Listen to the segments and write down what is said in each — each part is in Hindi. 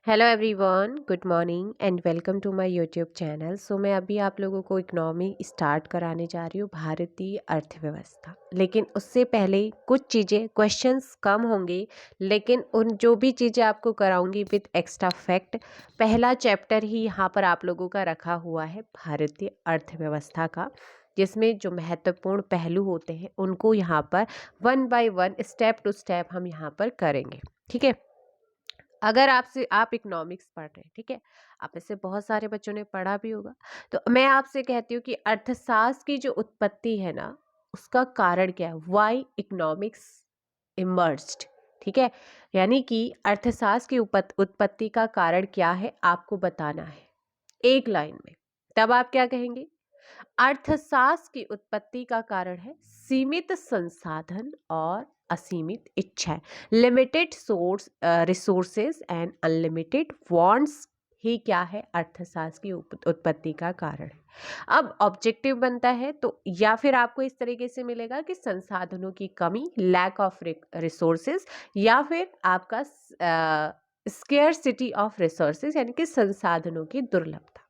Hello everyone, good morning and welcome to my YouTube channel. मैं अभी आप लोगों को इकोनॉमी स्टार्ट कराने जा रही हूँ, भारतीय अर्थव्यवस्था। लेकिन उससे पहले कुछ चीज़ें क्वेश्चंस कम होंगे, लेकिन उन जो भी चीज़ें आपको कराऊंगी विद एक्स्ट्रा फैक्ट। पहला चैप्टर ही यहाँ पर आप लोगों का रखा हुआ है भारतीय अर्थव्यवस्था का, जिसमें जो महत्वपूर्ण पहलू होते हैं उनको यहाँ पर one by one, step to step हम यहाँ पर करेंगे। ठीक है। अगर आप इकोनॉमिक्स पढ़ रहे हैं, ठीक है, आप में से बहुत सारे बच्चों ने पढ़ा भी होगा, तो मैं आपसे कहती हूँ कि अर्थशास्त्र की जो उत्पत्ति है ना, उसका कारण क्या है, व्हाई इकोनॉमिक्स इमर्ज्ड। ठीक है, यानी कि अर्थशास्त्र की उत्पत्ति का कारण क्या है आपको बताना है एक लाइन में। तब आप क्या कहेंगे? अर्थशास्त्र की उत्पत्ति का कारण है सीमित संसाधन और असीमित इच्छा, limited source resources and unlimited wants he क्या है, अर्थशास्त्र की उत्पत्ति का कारण है। अब ऑब्जेक्टिव बनता है तो या फिर आपको इस तरीके से मिलेगा कि संसाधनों की कमी, लैक ऑफ रिसोर्सेज, या फिर आपका स्केयरसिटी ऑफ रिसोर्सेज, यानी कि संसाधनों की दुर्लभता।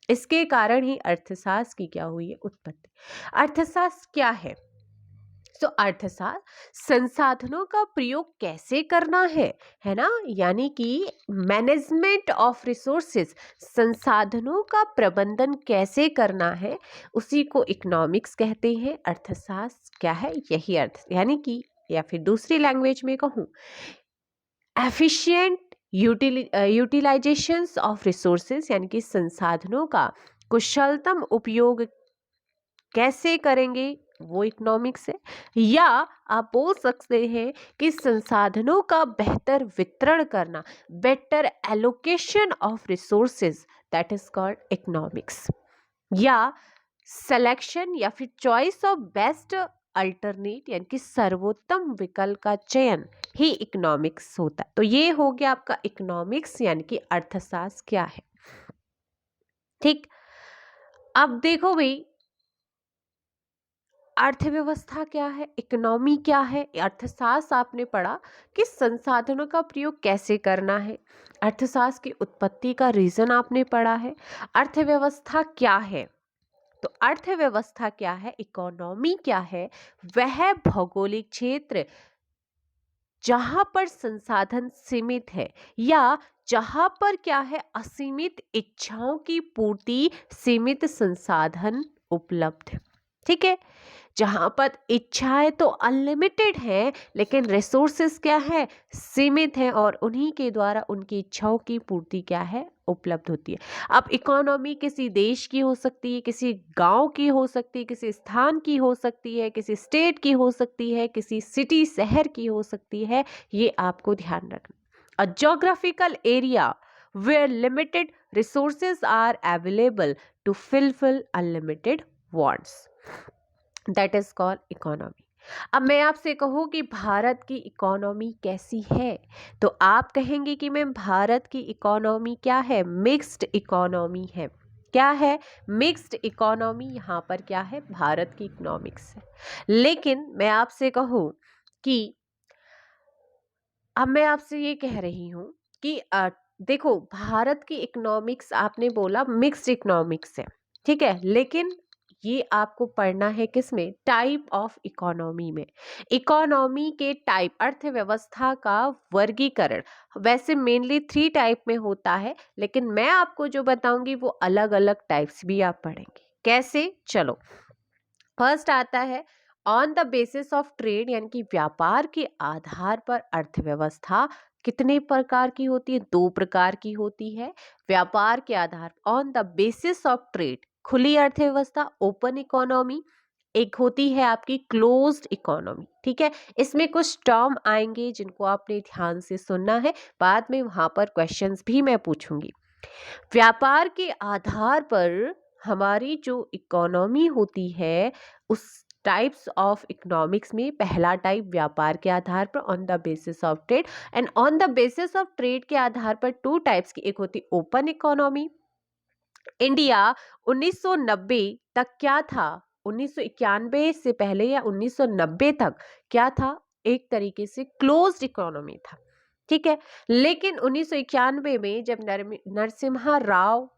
इसके कारण ही अर्थशास्त्र की क्या हुई है, उत्पत्ति। अर्थशास्त्र क्या है? अर्थशास्त्र संसाधनों का प्रयोग कैसे करना है ना, यानी कि मैनेजमेंट ऑफ रिसोर्सेज, संसाधनों का प्रबंधन कैसे करना है, उसी को इकोनॉमिक्स कहते हैं। अर्थशास्त्र क्या है? यही अर्थ, यानी कि या फिर दूसरी लैंग्वेज में कहूँ, एफिशिएंट यूटिलाइजेशंस ऑफ रिसोर्सेज, यानी कि संसाधनों का कुशलतम उपयोग कैसे करेंगे, वो इकोनॉमिक्स है। या आप बोल सकते हैं कि संसाधनों का बेहतर वितरण करना, better allocation of resources, that is called economics. या सिलेक्शन या फिर चॉइस ऑफ बेस्ट अल्टरनेट, यानी कि सर्वोत्तम विकल्प का चयन ही इकोनॉमिक्स होता है। तो ये हो गया आपका इकोनॉमिक्स, यानी कि अर्थशास्त्र क्या है। ठीक, अब देखो भाई, अर्थव्यवस्था क्या है, इकोनॉमी क्या है। अर्थशास्त्र आपने पढ़ा कि संसाधनों का प्रयोग कैसे करना है, अर्थशास्त्र की उत्पत्ति का रीजन आपने पढ़ा है। अर्थव्यवस्था क्या है? तो अर्थव्यवस्था क्या है, इकोनॉमी क्या है? वह भौगोलिक क्षेत्र जहां पर संसाधन सीमित है, या जहां पर क्या है, असीमित इच्छाओं की पूर्ति, सीमित संसाधन उपलब्ध। ठीक है, जहां पर इच्छाएं तो अनलिमिटेड है, लेकिन रिसोर्सेस क्या है, सीमित है, और उन्हीं के द्वारा उनकी इच्छाओं की पूर्ति क्या है, उपलब्ध होती है। अब इकोनॉमी किसी देश की हो सकती है, किसी गांव की हो सकती है, किसी स्थान की हो सकती है, किसी स्टेट की हो सकती है, किसी सिटी शहर की हो सकती है। ये आपको ध्यान रखना। अ geographical area where limited resources are available to fulfill unlimited wants, that is called economy. अब मैं आपसे कहूँ कि भारत की इकोनॉमी कैसी है, तो आप कहेंगे कि मैम भारत की इकोनॉमी क्या है, मिक्स्ड इकोनॉमी है। क्या है? Mixed economy. यहाँ पर क्या है, भारत की इकोनॉमिक्स है। लेकिन मैं आपसे कहूँ कि अब मैं आपसे ये कह रही हूँ कि देखो, भारत की इकोनॉमिक्स आपने बोला मिक्स्ड इकोनॉमिक्स है, ठीक है, लेकिन ये आपको पढ़ना है किसमें, टाइप ऑफ इकोनॉमी में। इकोनॉमी के टाइप, अर्थव्यवस्था का वर्गीकरण वैसे मेनली 3 टाइप में होता है, लेकिन मैं आपको जो बताऊंगी वो अलग अलग टाइप्स भी आप पढ़ेंगे। कैसे? चलो, फर्स्ट आता है on the basis of trade, यानी कि व्यापार के आधार पर अर्थव्यवस्था कितने प्रकार की होती है, 2 प्रकार की होती है। व्यापार के आधार, on the basis of trade, खुली अर्थव्यवस्था, ओपन इकोनॉमी। एक होती है आपकी क्लोज्ड इकोनॉमी। ठीक है, इसमें कुछ टर्म आएंगे जिनको आपने ध्यान से सुनना है, बाद में वहां पर क्वेश्चंस भी मैं पूछूंगी। व्यापार के आधार पर हमारी जो इकोनॉमी होती है, उस टाइप्स ऑफ इकोनॉमिक्स में पहला टाइप व्यापार के आधार पर, on the basis of trade, and on the basis of trade के आधार पर 2 टाइप्स की, एक होती ओपन इकोनॉमी। इंडिया 1990 तक क्या था, 1991 से पहले या 1990 तक क्या था, एक तरीके से क्लोज्ड इकोनॉमी था। ठीक है। लेकिन 1991 में जब नरसिम्हा राव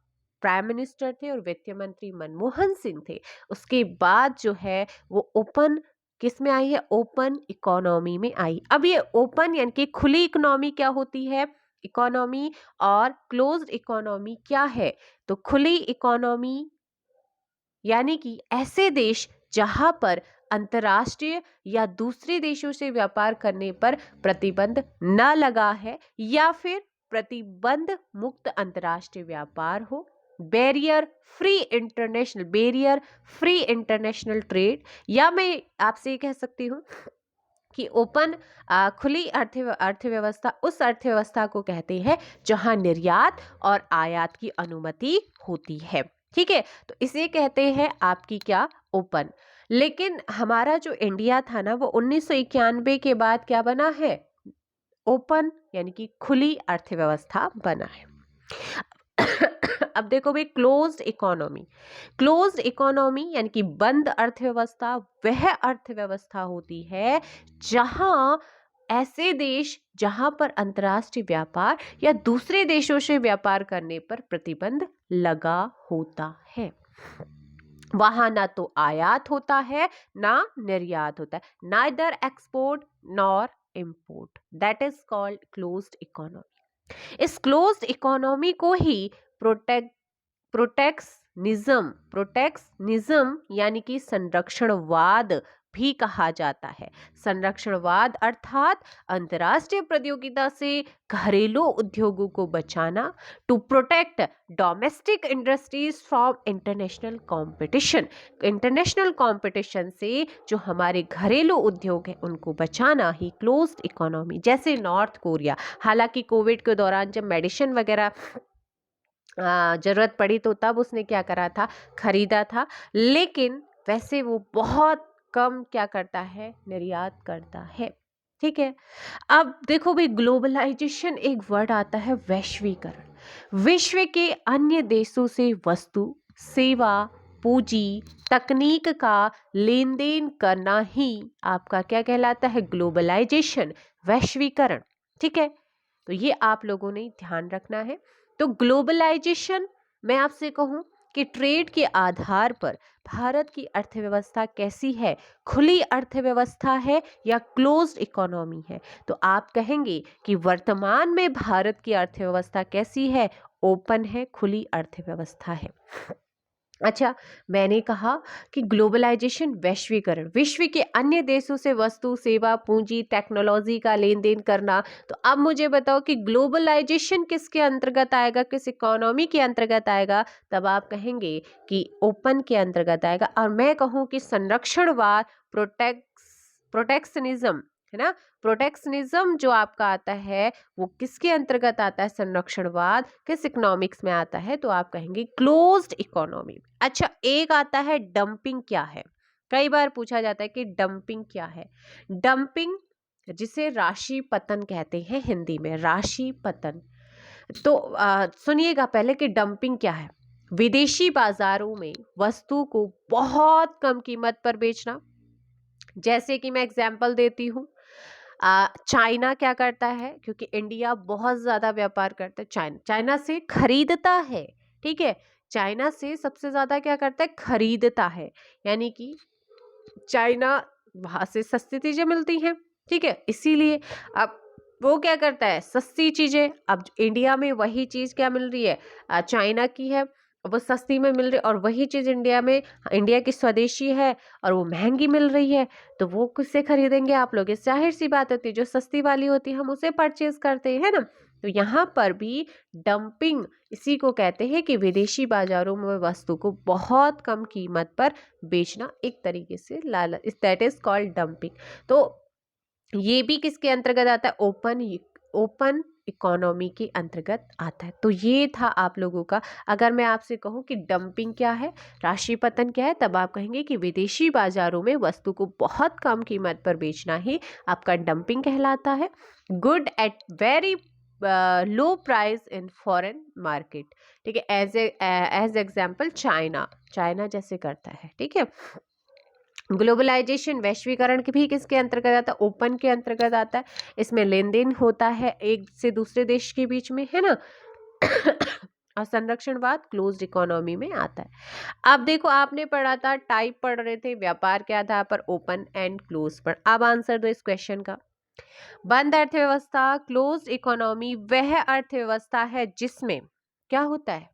प्राइम मिनिस्टर थे और वित्त मंत्री मनमोहन सिंह थे, उसके बाद जो है वो ओपन किस में आई है, ओपन इकोनॉमी में आई। अब ये ओपन यानी कि खुली इकोनॉमी क्या होती है, इकोनॉमी, और क्लोज्ड इकोनॉमी क्या है? तो खुली इकोनॉमी यानी कि ऐसे देश जहां पर अंतर्राष्ट्रीय या दूसरे देशों से व्यापार करने पर प्रतिबंध न लगा है, या फिर प्रतिबंध मुक्त अंतर्राष्ट्रीय व्यापार हो, बैरियर फ्री इंटरनेशनल ट्रेड, या मैं आपसे ये कह सकती हूँ कि ओपन खुली अर्थव्यवस्था उस अर्थव्यवस्था को कहते हैं जहां निर्यात और आयात की अनुमति होती है। ठीक है, तो इसे कहते हैं आपकी क्या, ओपन। लेकिन हमारा जो इंडिया था ना, वो 1991 के बाद क्या बना है, ओपन यानी कि खुली अर्थव्यवस्था बना है। अब देखो भाई, क्लोज्ड इकोनॉमी यानी कि बंद अर्थव्यवस्था वह अर्थव्यवस्था होती है जहां ऐसे देश जहां पर अंतर्राष्ट्रीय व्यापार या दूसरे देशों से व्यापार करने पर प्रतिबंध लगा होता है। वहां ना तो आयात होता है ना निर्यात होता है, neither export nor import, that is called closed economy. इस क्लोज्ड इकोनॉमी को ही प्रोटेक्शनिज्म यानी कि संरक्षणवाद भी कहा जाता है। संरक्षणवाद अर्थात अंतर्राष्ट्रीय प्रतियोगिता से घरेलू उद्योगों को बचाना, to protect domestic industries from international competition से जो हमारे घरेलू उद्योग हैं उनको बचाना ही क्लोज्ड इकोनॉमी। जैसे नॉर्थ कोरिया, हालांकि कोविड के दौरान जब मेडिसिन वगैरह जरूरत पड़ी तो तब उसने क्या करा था, खरीदा था, लेकिन वैसे वो बहुत कम क्या करता है, निर्यात करता है। ठीक है, अब देखो भाई, ग्लोबलाइजेशन एक वर्ड आता है, वैश्वीकरण। विश्व के अन्य देशों से वस्तु, सेवा, पूंजी, तकनीक का लेन देन करना ही आपका क्या कहलाता है, ग्लोबलाइजेशन, वैश्वीकरण। ठीक है, तो ये आप लोगों ने ध्यान रखना है। तो ग्लोबलाइजेशन, मैं आपसे कहूं कि ट्रेड के आधार पर भारत की अर्थव्यवस्था कैसी है, खुली अर्थव्यवस्था है या क्लोज्ड इकोनॉमी है, तो आप कहेंगे कि वर्तमान में भारत की अर्थव्यवस्था कैसी है, ओपन है, खुली अर्थव्यवस्था है। अच्छा, मैंने कहा कि ग्लोबलाइजेशन, वैश्वीकरण, विश्व के अन्य देशों से वस्तु, सेवा, पूंजी, टेक्नोलॉजी का लेन देन करना। तो अब मुझे बताओ कि ग्लोबलाइजेशन किसके अंतर्गत आएगा, किस इकोनॉमी के अंतर्गत आएगा? तब आप कहेंगे कि ओपन के अंतर्गत आएगा। और मैं कहूँ कि संरक्षणवाद, प्रोटेक्शनिज्म, है ना, प्रोटेक्शनिज्म जो आपका आता है वो किसके अंतर्गत आता है, संरक्षणवाद, किस इकोनॉमिक्स में आता है? तो आप कहेंगे क्लोज्ड इकोनॉमी। अच्छा, एक आता है डंपिंग, क्या है? कई बार पूछा जाता है कि डंपिंग क्या है। डंपिंग, जिसे राशि पतन कहते हैं हिंदी में, राशि पतन। तो सुनिएगा पहले कि डंपिंग क्या है। विदेशी बाजारों में वस्तु को बहुत कम कीमत पर बेचना। जैसे कि मैं एग्जाम्पल देती हूँ, चाइना क्या करता है, क्योंकि इंडिया बहुत ज्यादा व्यापार करता है, चाइना से खरीदता है। ठीक है, चाइना से सबसे ज्यादा क्या करता है, खरीदता है, यानी कि चाइना, वहां से सस्ती चीजें मिलती हैं। ठीक है, इसीलिए अब वो क्या करता है, सस्ती चीजें, अब इंडिया में वही चीज क्या मिल रही है, चाइना की है, वो सस्ती में मिल रही है, और वही चीज इंडिया में, इंडिया की स्वदेशी है और वो महंगी मिल रही है, तो वो किससे खरीदेंगे आप लोग? जाहिर सी बात होती है, जो सस्ती वाली होती है हम उसे परचेज करते हैं ना। तो यहाँ पर भी डंपिंग इसी को कहते हैं कि विदेशी बाजारों में वस्तु को बहुत कम कीमत पर बेचना, एक तरीके से लालच, दैट इज कॉल्ड डंपिंग। तो ये भी किसके अंतर्गत आता है, ओपन इकोनॉमी के अंतर्गत आता है। तो ये था आप लोगों का। अगर मैं आपसे कहूं कि डंपिंग क्या है, राशि पतन क्या है, तब आप कहेंगे कि विदेशी बाजारों में वस्तु को बहुत कम कीमत पर बेचना ही आपका डंपिंग कहलाता है। Good at very low price in foreign market. ठीक है, एज एग्जाम्पल चाइना जैसे करता है। ठीक है, ग्लोबलाइजेशन वैश्वीकरण के भी किसके अंतर्गत आता है? ओपन के अंतर्गत आता है। इसमें लेन देन होता है एक से दूसरे देश के बीच में, है ना। और संरक्षणवाद क्लोज्ड इकोनॉमी में आता है। अब देखो, आपने पढ़ा था, टाइप पढ़ रहे थे व्यापार के आधार पर, ओपन एंड क्लोज पर। अब आंसर दो इस क्वेश्चन का। बंद अर्थव्यवस्था, क्लोज्ड इकोनॉमी वह अर्थव्यवस्था है जिसमें क्या होता है?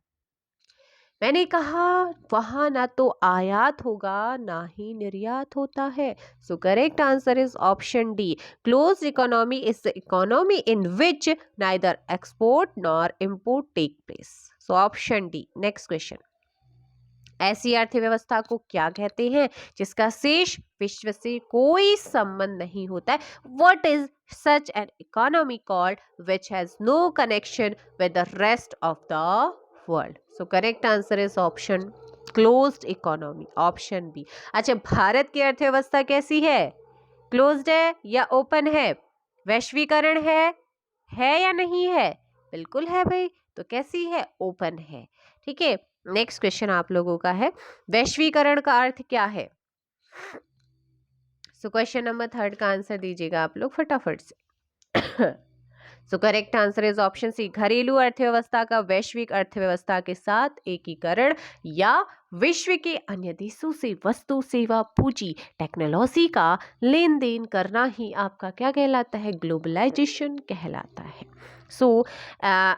मैंने कहा वहां ना तो आयात होगा ना ही निर्यात होता है। So correct answer is option D. Close economy is the economy in which neither export nor import take place. So option D. Next question. ऐसी अर्थव्यवस्था को क्या कहते हैं जिसका शेष विश्व से कोई संबंध नहीं होता है? What is such an economy called which has no connection with the rest of the world? So correct answer is option closed economy, option B. अच्छा, भारत की अर्थव्यवस्था कैसी है? क्लोज्ड है या ओपन है? वैश्वीकरण है या नहीं है? बिल्कुल है भाई। तो कैसी है? ओपन है। ठीक है। नेक्स्ट क्वेश्चन आप लोगों का है, वैश्वीकरण का अर्थ क्या है? सो क्वेश्चन नंबर 3 का आंसर दीजिएगा आप लोग फटाफट से। So correct answer is option C. घरेलू अर्थव्यवस्था का वैश्विक अर्थव्यवस्था के साथ एकीकरण या विश्व के अन्य देशों से वस्तु, सेवा, पूंजी, टेक्नोलॉजी का लेन देन करना ही आपका क्या कहलाता है? ग्लोबलाइजेशन कहलाता है। सो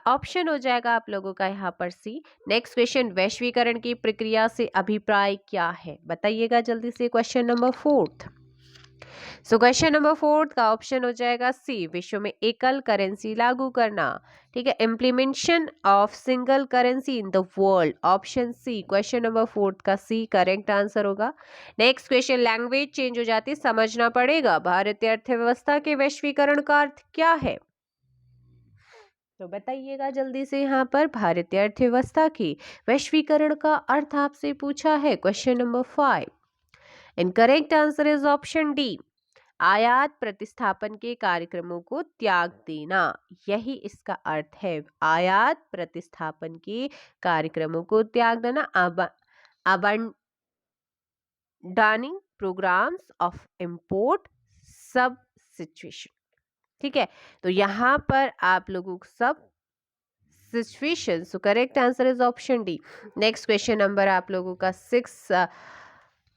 ऑप्शन हो जाएगा आप लोगों का यहाँ पर सी। नेक्स्ट क्वेश्चन, वैश्वीकरण की प्रक्रिया से अभिप्राय क्या है? बताइएगा जल्दी से। Question number 4। So question number 4 का ऑप्शन हो जाएगा सी, विश्व में एकल करेंसी लागू करना। ठीक है, implementation of single currency in the world, option C. Question number 4 का सी करेक्ट आंसर होगा। नेक्स्ट क्वेश्चन, लैंग्वेज चेंज हो जाती, समझना पड़ेगा। भारतीय अर्थव्यवस्था के वैश्वीकरण का अर्थ क्या है? तो बताइएगा जल्दी से। यहाँ पर भारतीय अर्थव्यवस्था की वैश्वीकरण का अर्थ आपसे पूछा है। Question number 5। Incorrect answer is option D, आयात प्रतिस्थापन के कार्यक्रमों को त्याग देना। यही इसका अर्थ है, आयात प्रतिस्थापन के कार्यक्रमों को त्याग देना। अबंडानिंग प्रोग्राम्स ऑफ इंपोर्ट सब सिचुएशन। ठीक है, तो यहां पर आप लोगों को सब situation. So correct answer is option D. Next question number आप लोगों का 6।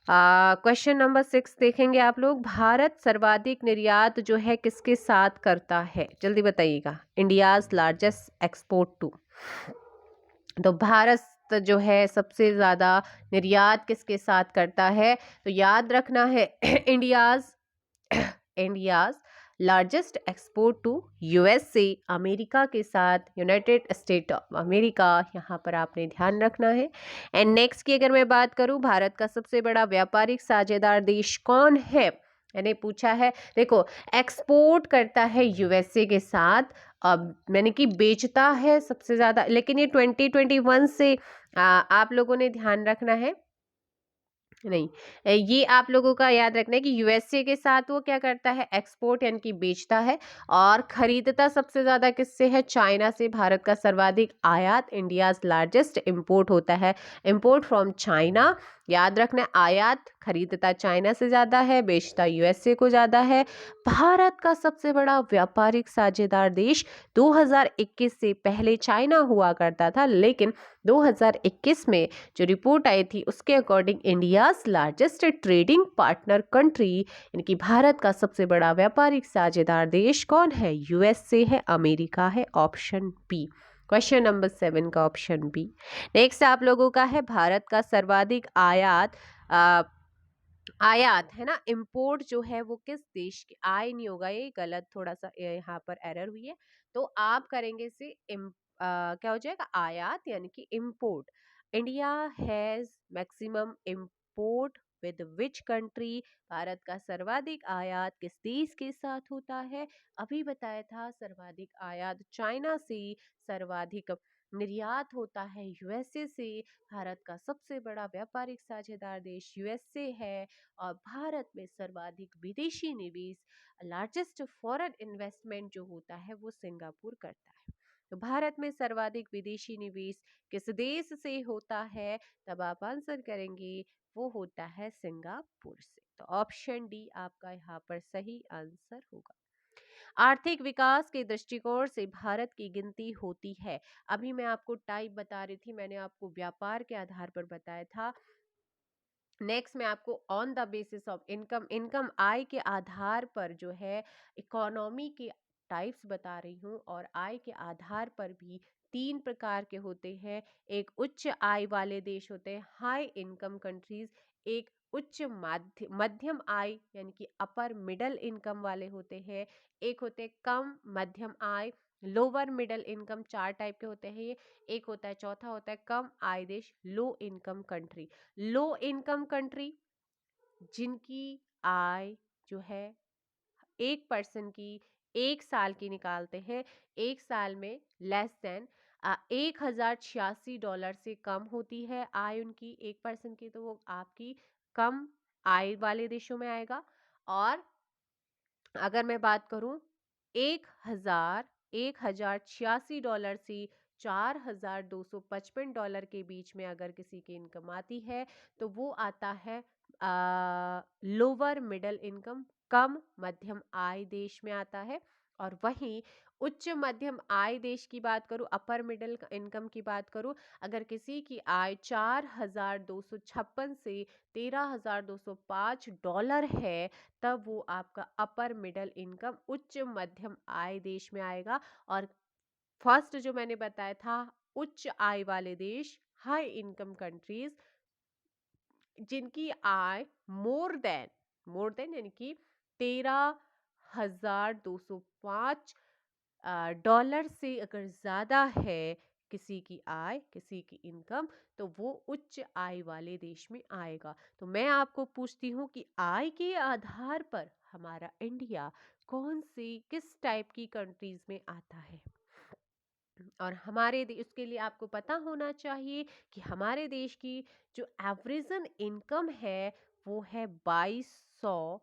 क्वेश्चन नंबर 6 देखेंगे आप लोग। भारत सर्वाधिक निर्यात जो है किसके साथ करता है? जल्दी बताइएगा। India's largest export to. तो भारत जो है सबसे ज़्यादा निर्यात किसके साथ करता है? तो याद रखना है India's India's largest export to USA, America के साथ, यूनाइटेड स्टेट ऑफ अमेरिका, यहाँ पर आपने ध्यान रखना है। एंड नेक्स्ट की अगर मैं बात करूँ, भारत का सबसे बड़ा व्यापारिक साझेदार देश कौन है? मैंने पूछा है। देखो, एक्सपोर्ट करता है यूएसए के साथ, अब मैंने कि बेचता है सबसे ज़्यादा, लेकिन ये 2021 से आप लोगों ने ध्यान रखना है। नहीं, ये आप लोगों का याद रखना है कि यूएसए के साथ वो क्या करता है? एक्सपोर्ट यानी कि बेचता है। और खरीदता सबसे ज्यादा किससे है? चाइना से। भारत का सर्वाधिक आयात, इंडियाज लार्जेस्ट इंपोर्ट होता है, इंपोर्ट फ्रॉम चाइना। याद रखना है, आयात खरीदता चाइना से ज्यादा है, बेचता यूएसए को ज्यादा है। भारत का सबसे बड़ा व्यापारिक साझेदार देश 2021 से पहले चाइना हुआ करता था, लेकिन 2021 में जो रिपोर्ट आई थी उसके according India's largest trading partner country यानी कि भारत का सबसे बड़ा व्यापारिक साझेदार देश कौन है? यूएसए है, अमेरिका है, ऑप्शन बी। क्वेश्चन नंबर 7 का ऑप्शन बी। नेक्स्ट आप लोगों का है, भारत का सर्वाधिक आयात है ना, इंपोर्ट जो है वो किस देश के? आय नहीं होगा, ये गलत, थोड़ा सा यहाँ पर एरर हुई है। तो आप करेंगे इसे क्या हो जाएगा? आयात यानी कि import. India has maximum import with which country? Bharat का सर्वाधिक आयात किस देश के साथ होता है? अभी बताया था, सर्वाधिक आयात चाइना से, सर्वाधिक निर्यात होता है यूएसए से। भारत का सबसे बड़ा व्यापारिक साझेदार देश यूएसए है। और भारत में सर्वाधिक विदेशी निवेश, लार्जेस्ट फॉरेन इन्वेस्टमेंट जो होता है वो सिंगापुर करता है। तो भारत में सर्वाधिक विदेशी निवेश किस देश से होता है? तब आप आंसर करेंगे, वो होता है सिंगापुर से। तो ऑप्शन डी आपका यहाँ पर सही आंसर होगा। आर्थिक विकास के दृष्टिकोण से भारत की गिनती होती है। अभी मैं आपको टाइप बता रही थी, मैंने आपको व्यापार के आधार पर बताया था। नेक्स्ट मैं आपको on the basis of income, income आय के आधार पर जो है इकोनॉमी के टाइप्स बता रही हूँ। और आय के आधार पर भी तीन प्रकार के होते हैं। एक उच्च आय वाले देश होते हैं, हाई इनकम कंट्रीज। एक उच्च मध्यम आय यानी कि अपर मिडल इनकम वाले होते हैं। एक होते हैं कम मध्यम आय, लोअर मिडल इनकम। चार टाइप के होते हैं ये। एक होता है, चौथा होता है कम आय देश, low income country. Low income country जिनकी आय जो है एक पर्सन की एक साल की निकालते हैं, एक साल में लेस देन $1086 से कम होती है आय उनकी एक पर्सन की, तो वो आपकी कम आय वाले देशों में आएगा। और अगर मैं बात करूं $1086 से $4255 के बीच में अगर किसी की इनकम आती है तो वो आता है लोअर मिडिल इनकम, कम मध्यम आय देश में आता है। और वहीं उच्च मध्यम आय देश की बात करूं, अपर मिडिल इनकम की बात करूं, अगर किसी की आय 4,256 से $13,205 है, तब वो आपका अपर मिडिल इनकम उच्च मध्यम आय देश में आएगा। और फर्स्ट जो मैंने बताया था उच्च आय वाले देश, हाई इनकम कंट्रीज, जिनकी आय मोर देन यानी कि $13,205 से अगर ज्यादा है किसी की आय, किसी की इनकम, तो वो उच्च आय वाले देश में आएगा। तो मैं आपको पूछती हूँ कि आय के आधार पर हमारा इंडिया कौन सी किस टाइप की कंट्रीज में आता है। और हमारे उसके लिए आपको पता होना चाहिए कि हमारे देश की जो एवरेजन इनकम है वो है 2200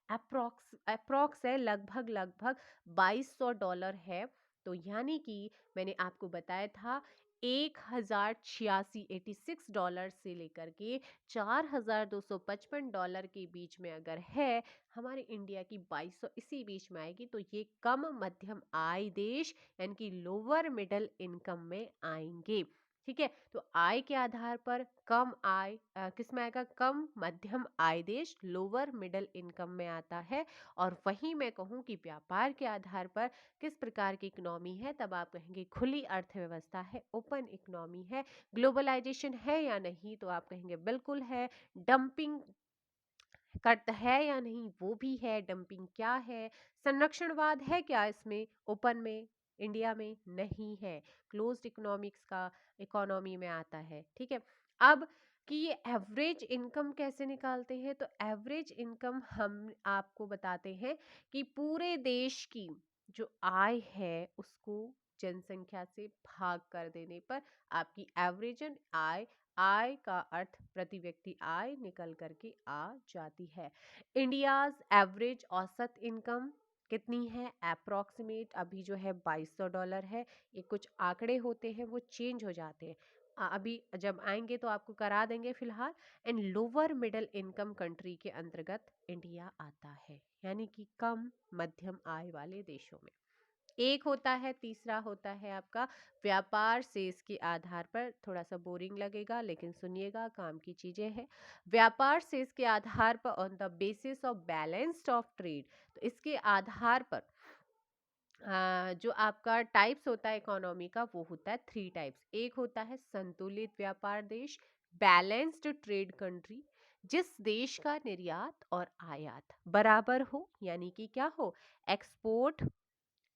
अप्रोक्स है, लगभग लगभग $2200 है। तो यानी कि मैंने आपको बताया था 1086 से लेकर के $4255 के बीच में अगर है हमारे इंडिया की 2200 इसी बीच में आएगी, तो ये कम मध्यम आय देश यानी कि लोअर मिडिल इनकम में आएंगे। ठीक है, तो आय के आधार पर कम आय किस में आएगा, कम मध्यम आय देश लोअर मिडिल इनकम में आता है। और वहीं मैं कहूँ कि व्यापार के आधार पर किस प्रकार की इकोनॉमी है, तब आप कहेंगे खुली अर्थव्यवस्था है, ओपन इकोनॉमी है। ग्लोबलाइजेशन है या नहीं, तो आप कहेंगे बिल्कुल है। डंपिंग करता है या नहीं, वो भी है। डंपिंग क्या है, संरक्षणवाद है क्या इसमें, ओपन में इंडिया में नहीं है, क्लोज्ड इकोनॉमिक्स का इकोनॉमी में आता है। ठीक है, अब कि ये एवरेज इनकम कैसे निकालते हैं, तो एवरेज इनकम हम आपको बताते हैं कि पूरे देश की जो आय है उसको जनसंख्या से भाग कर देने पर आपकी एवरेजन आय, आय का अर्थ प्रति व्यक्ति आय निकल करके आ जाती है। इंडियाज एवरेज औसत इनकम कितनी है, अप्रोक्सीमेट अभी जो है $2200 है। ये कुछ आंकड़े होते हैं वो चेंज हो जाते हैं, अभी जब आएंगे तो आपको करा देंगे फिलहाल। And lower middle income country के अंतर्गत इंडिया आता है, यानी कि कम मध्यम आय वाले देशों में। एक होता है, तीसरा होता है आपका व्यापार शेष के आधार पर। थोड़ा सा बोरिंग लगेगा लेकिन सुनिएगा, काम की चीजें हैं। व्यापार शेष के आधार पर on the basis of balanced of trade, तो इसके आधार पर जो आपका टाइप्स होता है इकोनॉमी का वो होता है थ्री टाइप्स। एक होता है संतुलित व्यापार देश, बैलेंस्ड ट्रेड कंट्री, जिस देश का निर्यात और आयात बराबर हो, यानी कि क्या हो, export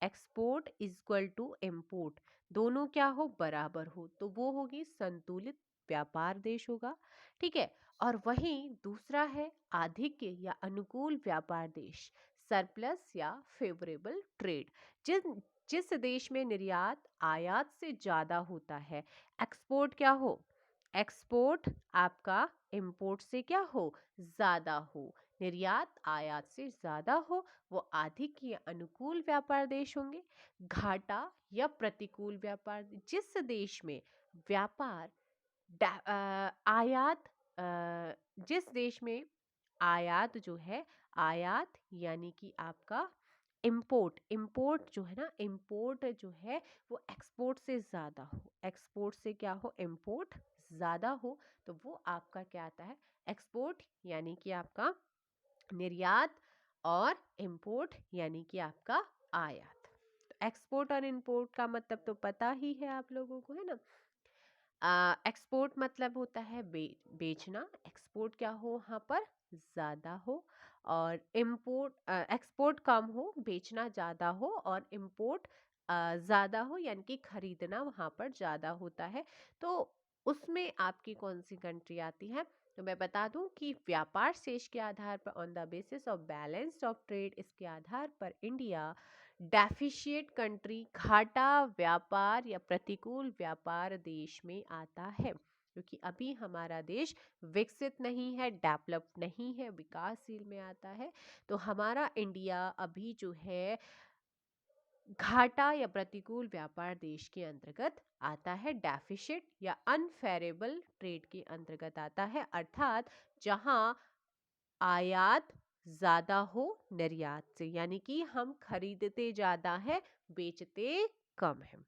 export equal to import, दोनों क्या हो, बराबर हो, तो वो होगी संतुलित व्यापार देश होगा। ठीक है, और वहीं दूसरा है आधिक्य या अनुकूल व्यापार देश, सरप्लस या फेवरेबल ट्रेड, जिस जिस देश में निर्यात आयात से ज्यादा होता है। एक्सपोर्ट क्या हो, एक्सपोर्ट आपका इंपोर्ट से क्या हो, ज्यादा हो, निर्यात आयात से ज्यादा हो, वो आधिक्य या अनुकूल व्यापार देश होंगे। घाटा या प्रतिकूल व्यापार, जिस देश में व्यापार आयात जिस देश में आयात जो है, आयात यानी कि आपका इम्पोर्ट, इम्पोर्ट जो है ना, इम्पोर्ट जो है वो एक्सपोर्ट से ज़्यादा हो, एक्सपोर्ट से क्या हो, इम्पोर्ट ज़्यादा हो, तो वो आपका क्या आता है, एक्सपोर्ट यानी कि आपका निर्यात, और इंपोर्ट यानी कि आपका आयात। तो एक्सपोर्ट और इंपोर्ट का मतलब तो पता ही है आप लोगों को, है ना। एक्सपोर्ट मतलब होता है बेचना, एक्सपोर्ट क्या हो वहाँ पर, ज़्यादा हो, और इम्पोर्ट, एक्सपोर्ट कम हो, बेचना ज़्यादा हो, और इम्पोर्ट ज़्यादा हो, यानी कि खरीदना वहाँ पर ज़्यादा होता है। तो उसमें आपकी कौन सी कंट्री आती है, तो मैं बता दूं कि व्यापार शेष के आधार पर, on the basis of balance of trade, इसके आधार पर इंडिया डेफिशिएट कंट्री, घाटा व्यापार या प्रतिकूल व्यापार देश में आता है, क्योंकि अभी हमारा देश विकसित नहीं है, डेवलप नहीं है, विकासशील में आता है। तो हमारा इंडिया अभी जो है घाटा या प्रतिकूल व्यापार देश के अंतर्गत आता है, डेफिशिट या अनफेरेबल ट्रेड के अंतर्गत आता है, अर्थात जहां आयात ज्यादा हो निर्यात से, यानी कि हम खरीदते ज्यादा है, बेचते कम है।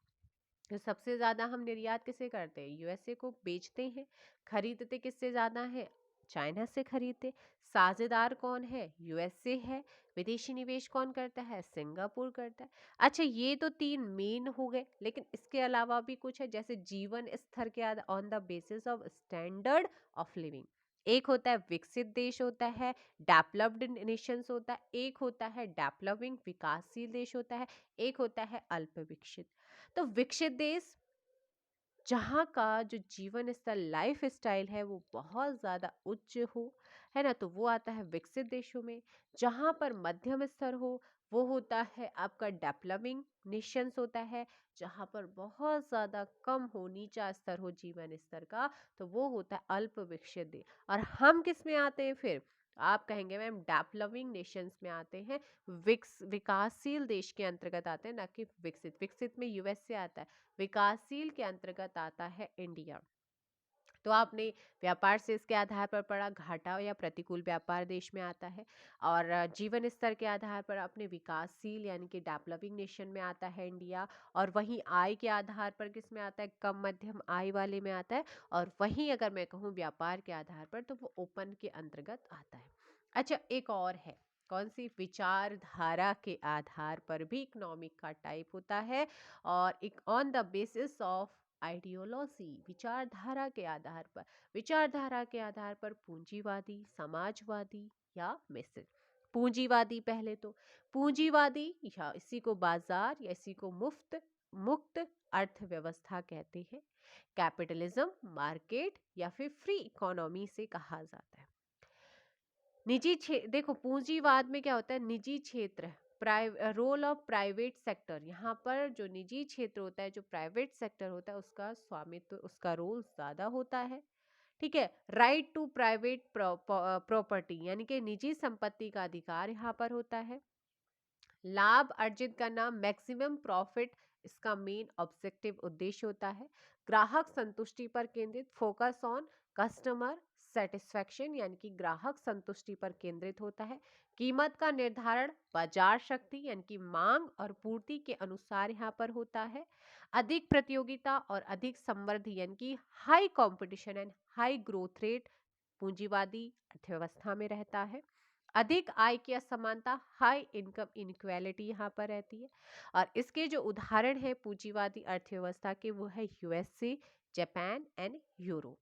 तो सबसे ज्यादा हम निर्यात किसे करते हैं, यूएसए को बेचते हैं। खरीदते किससे ज्यादा है, चाइना से खरीदते। साझेदार कौन है, यूएसए है। विदेशी निवेश कौन करता है, सिंगापुर करता है। अच्छा, ये तो तीन मेन हो गए, लेकिन इसके अलावा भी कुछ है, जैसे जीवन स्तर के आधार, on the basis of standard of living. एक होता है विकसित देश होता है, डेवलप्ड नेशंस होता है, एक होता है डेवलपिंग विकासशील देश होता है, एक होता है अल्प विकसित। तो विकसित देश जहाँ का जो जीवन स्तर, लाइफ स्टाइल है, वो बहुत ज़्यादा उच्च हो, है ना, तो वो आता है विकसित देशों में। जहाँ पर मध्यम स्तर हो, वो होता है आपका डेवलपिंग नेशंस होता है। जहाँ पर बहुत ज़्यादा कम हो, नीचा स्तर हो जीवन स्तर का, तो वो होता है अल्प विकसित देश। और हम किस में आते हैं फिर, आप कहेंगे मैम डेवलपिंग नेशंस में आते हैं, विकासशील देश के अंतर्गत आते हैं, ना कि विकसित। विकसित में यूएसए आता है, विकासशील के अंतर्गत आता है इंडिया। तो आपने व्यापार से इसके आधार पर पढ़ा, घाटा या प्रतिकूल व्यापार देश में आता है। और जीवन स्तर के आधार पर अपने विकासशील यानी कि डेवलपिंग नेशन में आता है इंडिया। और वहीं आय के आधार पर किस में आता है, कम मध्यम आय वाले में आता है। और वहीं अगर मैं कहूँ व्यापार के आधार पर, तो वो ओपन के अंतर्गत आता है। अच्छा, एक और है, कौन सी, विचारधारा के आधार पर भी इकोनॉमिक का टाइप होता है, और एक on the basis of ideology, विचारधारा के आधार पर। विचारधारा के आधार पर पूंजीवादी, समाजवादी या मिश्रित। पूंजीवादी पहले तो, पूंजीवादी या इसी को बाजार या इसी को मुक्त अर्थव्यवस्था कहते हैं। कैपिटलिज्म, मार्केट या फिर फ्री इकोनॉमी से कहा जाता है। निजी क्षेत्र, देखो पूंजीवाद में क्या होता है, निजी क्षेत्र, रोल ऑफ प्राइवेट सेक्टर, यहाँ पर जो निजी क्षेत्र होता है, जो प्राइवेट सेक्टर होता है, उसका स्वामित्व, उसका रोल ज्यादा होता है। ठीक है, राइट टू प्राइवेट प्रॉपर्टी, यानी कि निजी संपत्ति का अधिकार यहाँ पर होता है। लाभ अर्जित करना, मैक्सिमम प्रॉफिट, इसका मेन ऑब्जेक्टिव उद्देश्य होता है। ग्राहक संतुष्टि पर केंद्रित, फोकस ऑन कस्टमर सेटिस्फैक्शन, यानी कि ग्राहक संतुष्टि पर केंद्रित होता है। कीमत का निर्धारण बाजार शक्ति यानी कि मांग और पूर्ति के अनुसार यहाँ पर होता है। अधिक प्रतियोगिता और अधिक समृद्धि, यानी कि high competition and high growth rate पूंजीवादी अर्थव्यवस्था में रहता है। अधिक आय की असमानता, हाई इनकम इनक्वालिटी यहाँ पर रहती है। और इसके जो उदाहरण है पूंजीवादी अर्थव्यवस्था के, वो है यूएसए, जापान एंड यूरोप।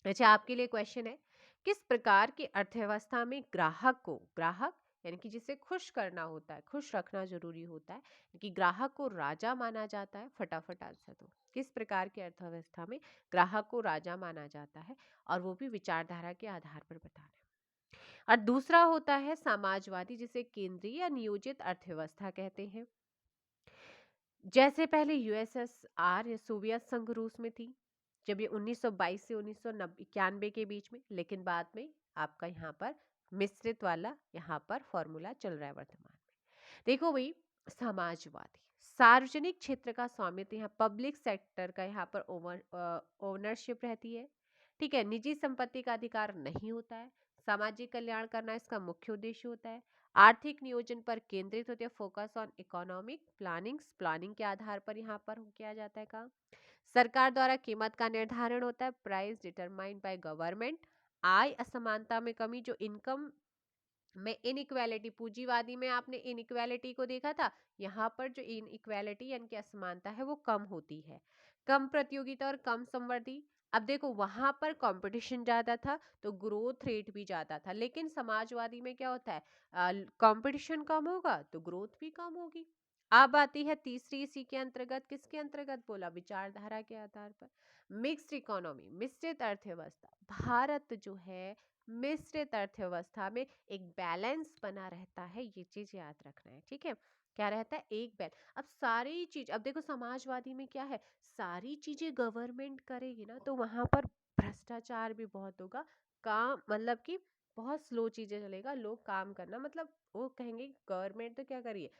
अच्छा, आपके लिए क्वेश्चन है, किस प्रकार की अर्थव्यवस्था में ग्राहक यानी कि जिसे खुश करना होता है, खुश रखना जरूरी होता है, कि ग्राहक को राजा माना जाता है। फटाफट आंसर दो, किस प्रकार की अर्थव्यवस्था में ग्राहक को राजा माना जाता है, और वो भी विचारधारा के आधार पर बताना है। और दूसरा होता है समाजवादी, जिसे केंद्रीय या नियोजित अर्थव्यवस्था कहते हैं। जैसे पहले यूएसएसआर या सोवियत संघ रूस में थी, जब ये 1922 से 1991 के बीच में, लेकिन बाद में आपका यहाँ पर मिश्रित वाला यहाँ पर फॉर्मूला चल रहा है वर्तमान में। देखो भाई, समाजवादी, सार्वजनिक क्षेत्र का स्वामित्व, यहाँ पब्लिक सेक्टर का यहाँ पर ओनरशिप रहती है। ठीक है, निजी संपत्ति का अधिकार नहीं होता है। सामाजिक कल्याण करना इसका मुख्य उद्देश्य होता है। आर्थिक नियोजन पर केंद्रित होते हैं, focus on economic plannings, planning के आधार पर यहाँ पर किया जाता है काम। सरकार द्वारा कीमत का निर्धारण होता है, प्राइस डिटरमाइंड बाय गवर्नमेंट। आय असमानता में कमी, जो इनकम में इनइक्वालिटी, पूंजीवादी में आपने इनइक्वालिटी को देखा था, यहाँ पर जो इनइक्वालिटी यानी कि असमानता है वो कम होती है। कम प्रतियोगिता और कम संवर्धी, अब देखो वहां पर कंपटीशन ज्यादा था तो ग्रोथ रेट भी ज्यादा था, लेकिन समाजवादी में क्या होता है, कंपटीशन कम होगा तो ग्रोथ भी कम होगी। अब आती है तीसरी इसी के अंतर्गत, किसके अंतर्गत बोला, विचारधारा के आधार पर। मिक्स्ड इकोनॉमी, मिश्रित अर्थव्यवस्था। भारत जो है मिश्रित अर्थव्यवस्था में एक बैलेंस बना रहता है, ये चीज याद रखना है, ठीक है। क्या रहता है, एक बैलेंस। अब सारी चीज, अब देखो समाजवादी में क्या है, सारी चीजें गवर्नमेंट करेगी ना तो वहां पर भ्रष्टाचार भी बहुत होगा, काम मतलब कि बहुत स्लो चीजें चलेगा, लोग काम करना मतलब वो कहेंगे गवर्नमेंट तो क्या करिए,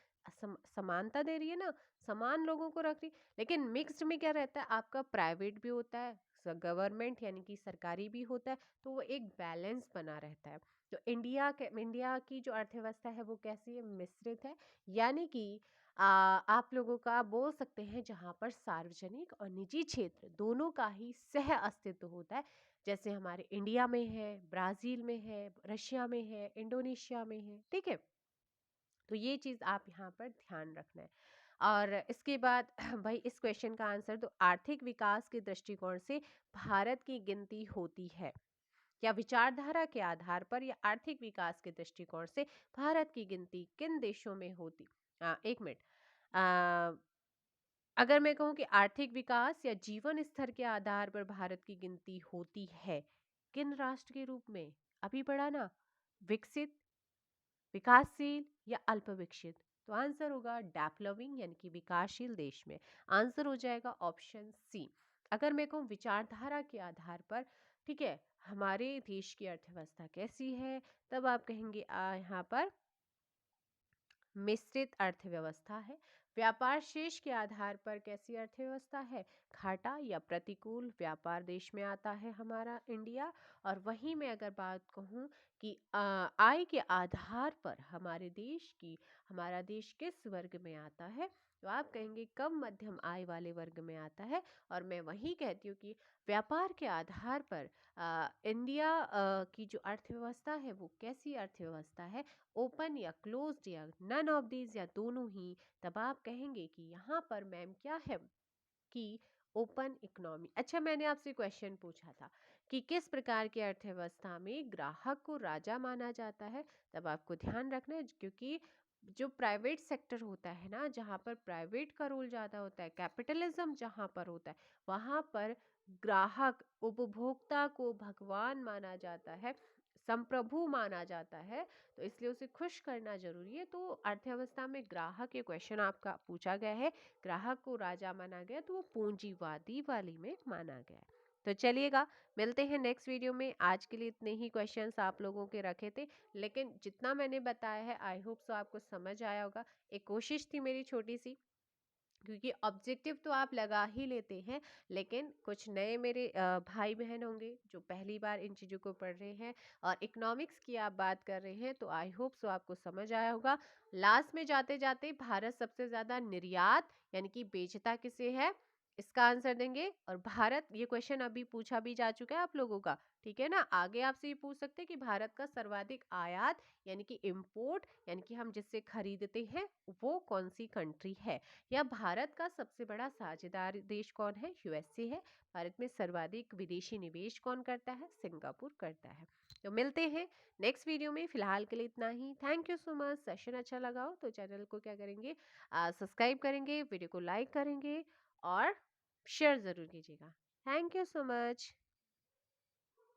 समानता दे रही है ना, समान लोगों को रख रही। लेकिन मिक्स्ड में क्या रहता है, आपका प्राइवेट भी होता है, गवर्नमेंट यानी कि सरकारी भी होता है, तो वो एक बैलेंस बना रहता है। तो इंडिया की जो अर्थव्यवस्था है वो कैसी है, मिश्रित है। यानी कि आप लोगों का बोल सकते हैं जहाँ पर सार्वजनिक और निजी क्षेत्र दोनों का ही सह अस्तित्व होता है, जैसे हमारे इंडिया में है, ब्राजील में है, रशिया में है, इंडोनेशिया में है, ठीक है। तो ये चीज आप यहाँ पर ध्यान रखना है। और इसके बाद भाई इस क्वेश्चन का आंसर, तो आर्थिक विकास के दृष्टिकोण से भारत की गिनती होती है, या विचारधारा के आधार पर या आर्थिक विकास के दृष्टिकोण से भारत की गिनती किन देशों में होती। एक मिनट, अ, अगर मैं कहूँ कि आर्थिक विकास या जीवन स्तर के आधार पर भारत की गिनती होती है किन राष्ट्र के रूप में, अभी पढ़ा ना, विकसित, विकासशील या अल्प विकसित। तो आंसर होगा डेवलपिंग यानी कि विकासशील देश में। आंसर हो जाएगा ऑप्शन सी। अगर मैं कहूँ विचारधारा के आधार पर, ठीक है, हमारे देश की अर्थव्यवस्था कैसी है, तब आप कहेंगे यहाँ पर मिश्रित अर्थव्यवस्था है। व्यापार शेष के आधार पर कैसी अर्थव्यवस्था है, घाटा या प्रतिकूल व्यापार देश में आता है हमारा इंडिया। और वहीं मैं अगर बात कहूँ कि आय के आधार पर हमारा देश किस वर्ग में आता है, तो आप कहेंगे कम मध्यम आय वाले वर्ग में आता है। और मैं वही कहती हूँ कि व्यापार के आधार पर इंडिया की जो अर्थव्यवस्था है वो कैसी अर्थव्यवस्था है, ओपन या क्लोज्ड या नन ऑफ दीज या दोनों ही, तब आप कहेंगे कि यहाँ पर मैम क्या है कि ओपन इकोनॉमी। अच्छा, मैंने आपसे क्वेश्चन पूछा था कि किस प्रकार की अर्थव्यवस्था में ग्राहक को राजा माना जाता है, तब आपको ध्यान रखना है क्योंकि जो प्राइवेट सेक्टर होता है ना, जहाँ पर प्राइवेट का रोल ज़्यादा होता है, कैपिटलिज्म जहाँ पर होता है, वहाँ पर ग्राहक उपभोक्ता को भगवान माना जाता है, संप्रभु माना जाता है, तो इसलिए उसे खुश करना जरूरी है। तो अर्थव्यवस्था में ग्राहक, ये क्वेश्चन आपका पूछा गया है, ग्राहक को राजा माना गया तो वो पूंजीवादी वाली में माना गया है। तो चलिएगा, मिलते हैं नेक्स्ट वीडियो में। आज के लिए इतने ही क्वेश्चंस आप लोगों के रखे थे, लेकिन जितना मैंने बताया है आई होप सो आपको समझ आया होगा। एक कोशिश थी मेरी छोटी सी, क्योंकि ऑब्जेक्टिव तो आप लगा ही लेते हैं, लेकिन कुछ नए मेरे भाई बहन होंगे जो पहली बार इन चीज़ों को पढ़ रहे हैं और इकोनॉमिक्स की आप बात कर रहे हैं, तो आई होप सो आपको समझ आया होगा। लास्ट में जाते जाते, भारत सबसे ज़्यादा निर्यात यानी कि बेचता किसे है, इसका आंसर देंगे। और भारत, ये क्वेश्चन अभी पूछा भी जा चुका है आप लोगों का, ठीक है ना। आगे आपसे ये पूछ सकते हैं कि भारत का सर्वाधिक आयात यानी कि इम्पोर्ट यानी कि हम जिससे खरीदते हैं वो कौन सी कंट्री है, या भारत का सबसे बड़ा साझेदार देश कौन है, यूएसए है। भारत में सर्वाधिक विदेशी निवेश कौन करता है, सिंगापुर करता है। तो मिलते हैं नेक्स्ट वीडियो में, फिलहाल के लिए इतना ही। Thank you so much. Session अच्छा लगा हो तो चैनल को क्या करेंगे, सब्सक्राइब करेंगे, वीडियो को लाइक करेंगे और शेयर ज़रूर कीजिएगा। Thank you so much.